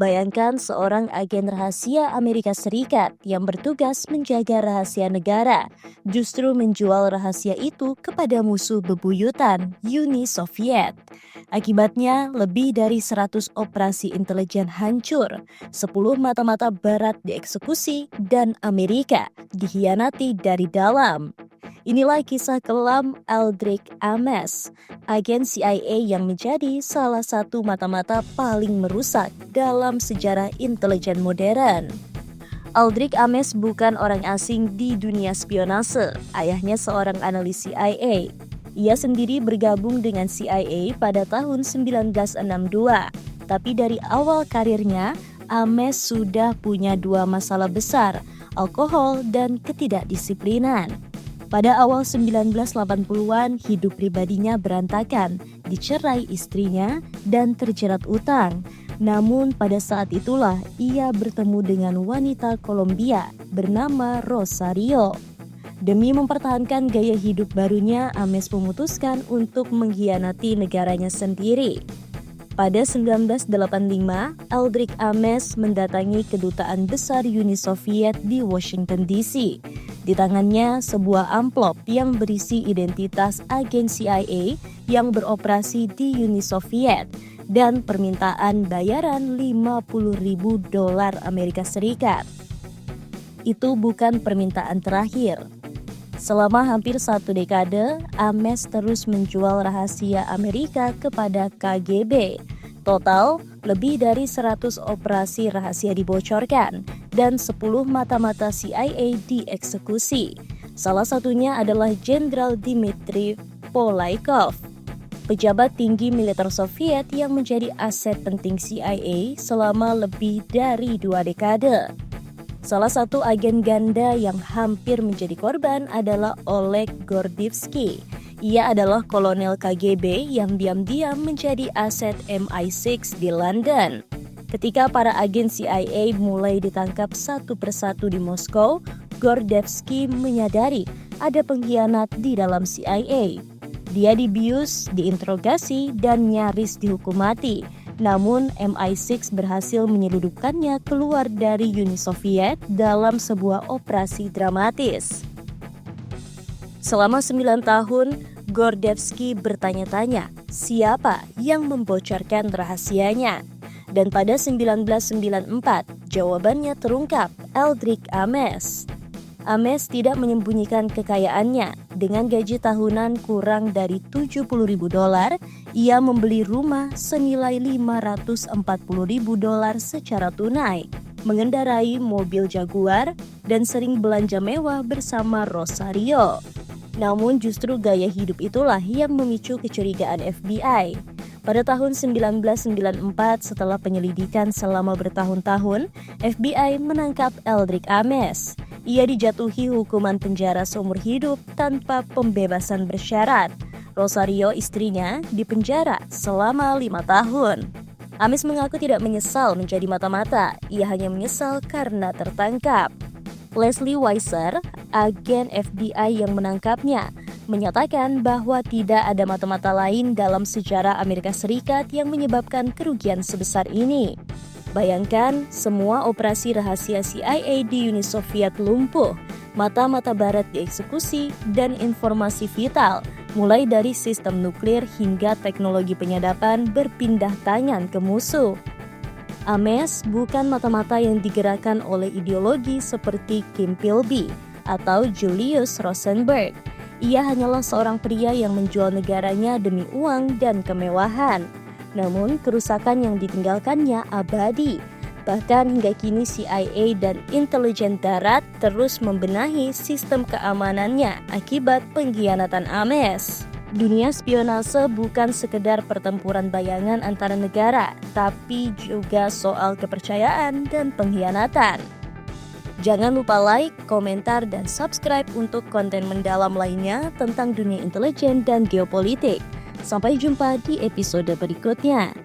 Bayangkan seorang agen rahasia Amerika Serikat yang bertugas menjaga rahasia negara justru menjual rahasia itu kepada musuh bebuyutan Uni Soviet. Akibatnya lebih dari 100 operasi intelijen hancur, 10 mata-mata barat dieksekusi dan Amerika dikhianati dari dalam. Inilah kisah kelam Aldrich Ames, agen CIA yang menjadi salah satu mata-mata paling merusak dalam sejarah intelijen modern. Aldrich Ames bukan orang asing di dunia spionase. Ayahnya seorang analis CIA. Ia sendiri bergabung dengan CIA pada tahun 1962. Tapi dari awal karirnya, Ames sudah punya dua masalah besar, alkohol dan ketidakdisiplinan. Pada awal 1980-an, hidup pribadinya berantakan, dicerai istrinya, dan terjerat utang. Namun pada saat itulah ia bertemu dengan wanita Kolombia bernama Rosario. Demi mempertahankan gaya hidup barunya, Ames memutuskan untuk mengkhianati negaranya sendiri. Pada 1985, Aldrich Ames mendatangi kedutaan besar Uni Soviet di Washington DC. Di tangannya sebuah amplop yang berisi identitas agen CIA yang beroperasi di Uni Soviet dan permintaan bayaran $50.000 Amerika Serikat. Itu bukan permintaan terakhir. Selama hampir 1 dekade, Ames terus menjual rahasia Amerika kepada KGB. Total, lebih dari 100 operasi rahasia dibocorkan dan 10 mata-mata CIA dieksekusi. Salah satunya adalah Jenderal Dmitry Polaikov, pejabat tinggi militer Soviet yang menjadi aset penting CIA selama lebih dari 2 dekade. Salah satu agen ganda yang hampir menjadi korban adalah Oleg Gordivsky. Ia adalah kolonel KGB yang diam-diam menjadi aset MI6 di London. Ketika para agen CIA mulai ditangkap satu persatu di Moskow, Gordevsky menyadari ada pengkhianat di dalam CIA. Dia dibius, diinterogasi, dan nyaris dihukum mati. Namun MI6 berhasil menyeludupkannya keluar dari Uni Soviet dalam sebuah operasi dramatis. Selama 9 tahun, Gordevsky bertanya-tanya siapa yang membocorkan rahasianya. Dan pada 1994, jawabannya terungkap, Aldrich Ames. Ames tidak menyembunyikan kekayaannya. Dengan gaji tahunan kurang dari $70.000, ia membeli rumah senilai $540.000 secara tunai, mengendarai mobil Jaguar, dan sering belanja mewah bersama Rosario. Namun justru gaya hidup itulah yang memicu kecurigaan FBI. Pada tahun 1994, setelah penyelidikan selama bertahun-tahun, FBI menangkap Aldrich Ames. Ia dijatuhi hukuman penjara seumur hidup tanpa pembebasan bersyarat. Rosario, istrinya, dipenjara selama 5 tahun. Ames mengaku tidak menyesal menjadi mata-mata, ia hanya menyesal karena tertangkap. Leslie Weiser, agen FBI yang menangkapnya, menyatakan bahwa tidak ada mata-mata lain dalam sejarah Amerika Serikat yang menyebabkan kerugian sebesar ini. Bayangkan, semua operasi rahasia CIA di Uni Soviet lumpuh, mata-mata barat dieksekusi, dan informasi vital, mulai dari sistem nuklir hingga teknologi penyadapan berpindah tangan ke musuh. Ames bukan mata-mata yang digerakkan oleh ideologi seperti Kim Philby atau Julius Rosenberg. Ia hanyalah seorang pria yang menjual negaranya demi uang dan kemewahan. Namun kerusakan yang ditinggalkannya abadi. Bahkan hingga kini CIA dan intelijen darat terus membenahi sistem keamanannya akibat pengkhianatan Ames. Dunia spionase bukan sekedar pertempuran bayangan antara negara, tapi juga soal kepercayaan dan pengkhianatan. Jangan lupa like, komentar, dan subscribe untuk konten mendalam lainnya tentang dunia intelijen dan geopolitik. Sampai jumpa di episode berikutnya.